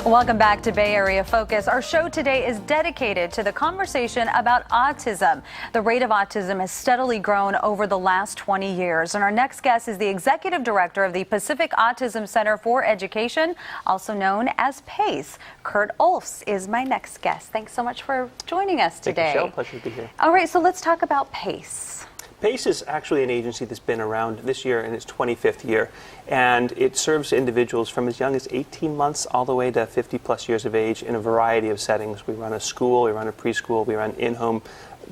Welcome back to Bay Area Focus. Our show today is dedicated to the conversation about autism. The rate of autism has steadily grown over the last 20 years. And our next guest is the executive director of the Pacific Autism Center for Education, also known as PACE. Kurt Olfs is my next guest. Thanks so much for joining us today. Thank you, Michelle. Pleasure to be here. All right, so let's talk about PACE. PACE is actually an agency that's been around this year in its 25th year, and it serves individuals from as young as 18 months all the way to 50 plus years of age in a variety of settings. We run a school, we run a preschool, we run in-home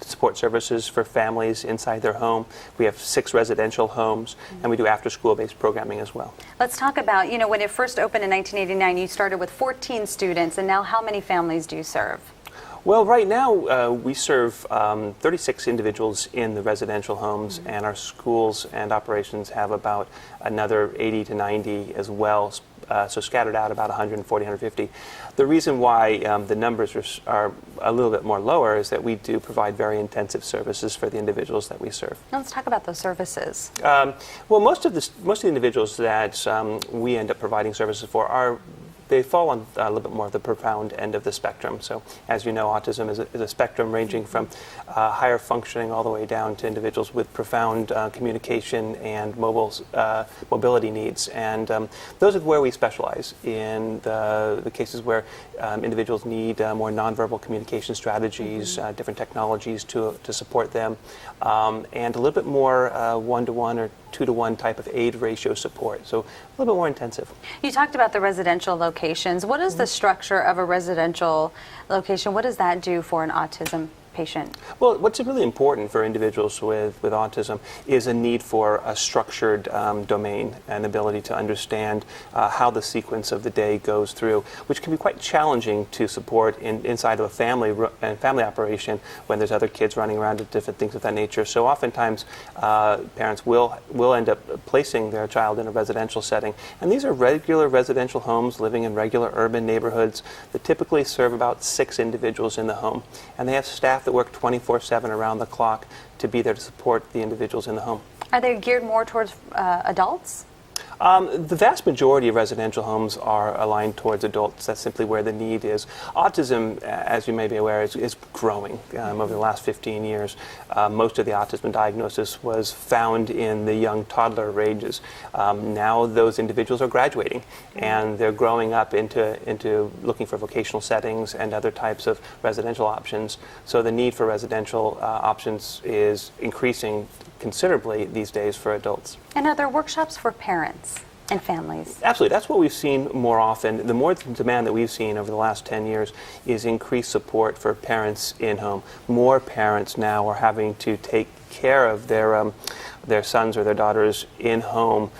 support services for families inside their home. We have 6 residential homes, and we do after-school based programming as well. Let's talk about, when it first opened in 1989, you started with 14 students, and now how many families do you serve? Well, right now we serve 36 individuals in the residential homes, and our schools and operations have about another 80 to 90 as well, so scattered out about 140, 150. The reason why the numbers are a little bit more lower is that we do provide very intensive services for the individuals that we serve. Now let's talk about those services. Well, most of the individuals that we end up providing services for they fall on a little bit more of the profound end of the spectrum. So, as you know, autism is a spectrum ranging from higher functioning all the way down to individuals with profound communication and mobility needs. And those are where we specialize, in the cases where individuals need more nonverbal communication strategies, different technologies to support them, and a little bit more one-to-one or 2-to-1 type of aid ratio support, so a little bit more intensive. You talked about the residential locations. What is the structure of a residential location? What does that do for an autism patient? Well, what's really important for individuals with autism is a need for a structured domain and ability to understand how the sequence of the day goes through, which can be quite challenging to support inside of a family operation when there's other kids running around and different things of that nature. So oftentimes parents will end up placing their child in a residential setting, and these are regular residential homes living in regular urban neighborhoods that typically serve about 6 individuals in the home, and they have staff that work 24/7 around the clock to be there to support the individuals in the home. Are they geared more towards adults? The vast majority of residential homes are aligned towards adults. That's simply where the need is. Autism, as you may be aware, is growing over the last 15 years. Most of the autism diagnosis was found in the young toddler ranges. Now those individuals are graduating, and they're growing up into looking for vocational settings and other types of residential options. So the need for residential options is increasing considerably these days for adults. And are there workshops for parents and families? Absolutely. That's what we've seen more often. The more demand that we've seen over the last 10 years is increased support for parents in-home. More parents now are having to take care of their sons or their daughters in-home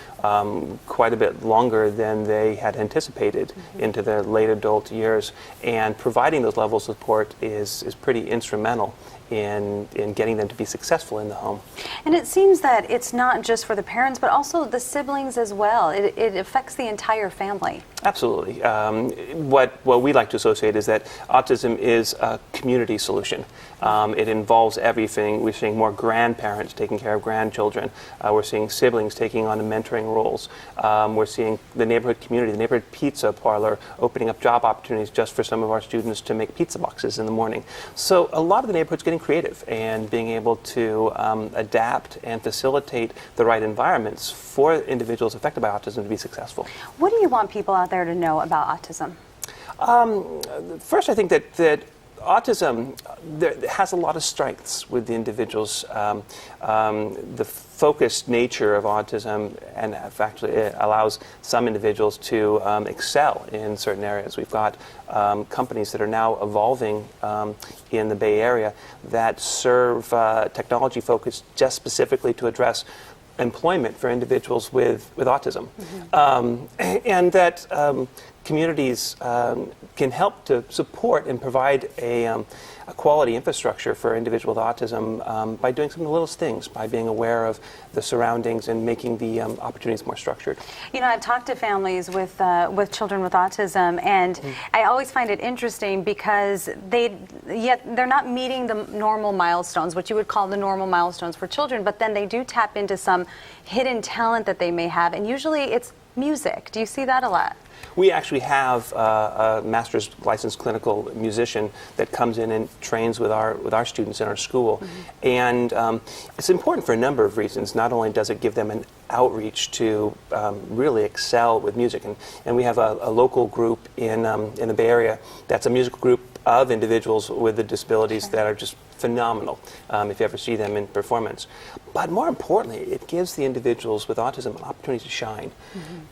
quite a bit longer than they had anticipated into their late adult years. And providing those levels of support is pretty instrumental in getting them to be successful in the home. And it seems that it's not just for the parents, but also the siblings as well. It affects the entire family. Absolutely. What we like to associate is that autism is a community solution. It involves everything. We're seeing more grandparents taking care of grandchildren. We're seeing siblings taking on the mentoring roles. We're seeing the neighborhood community, the neighborhood pizza parlor, opening up job opportunities just for some of our students to make pizza boxes in the morning. So a lot of the neighborhood's getting creative and being able to adapt and facilitate the right environments for individuals affected by autism to be successful. What do you want people out there to know about autism? First, I think that autism has a lot of strengths with the individuals. The focused nature of autism, and actually it allows some individuals to excel in certain areas. We've got companies that are now evolving in the Bay Area that serve technology focused just specifically to address employment for individuals with autism. And that communities can help to support and provide a quality infrastructure for individuals with autism by doing some of the littlest things, by being aware of the surroundings and making the opportunities more structured. I've talked to families with children with autism, and I always find it interesting because they're not meeting the normal milestones, what you would call the normal milestones for children, but then they do tap into some hidden talent that they may have, and usually it's music. Do you see that a lot? We actually have a master's licensed clinical musician that comes in and trains with our students in our school. And it's important for a number of reasons. Not only does it give them an outreach to really excel with music, and we have a local group in the Bay Area that's a musical group of individuals with the disabilities that are just phenomenal if you ever see them in performance. But more importantly, it gives the individuals with autism an opportunity to shine,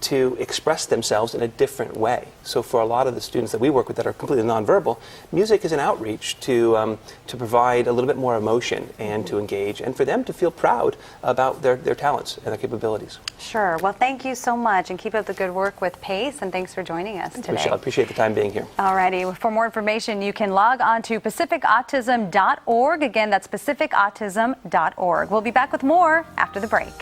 to express themselves in a different way. So for a lot of the students that we work with that are completely nonverbal, music is an outreach to provide a little bit more emotion and to engage, and for them to feel proud about their talents and their capabilities. Sure. Well, thank you so much, and keep up the good work with PACE, and thanks for joining us today. Michelle, I appreciate the time being here. Alrighty. For more information, you can log on to pacificautism.org. Again, that's pacificautism.org. We'll be back with more after the break.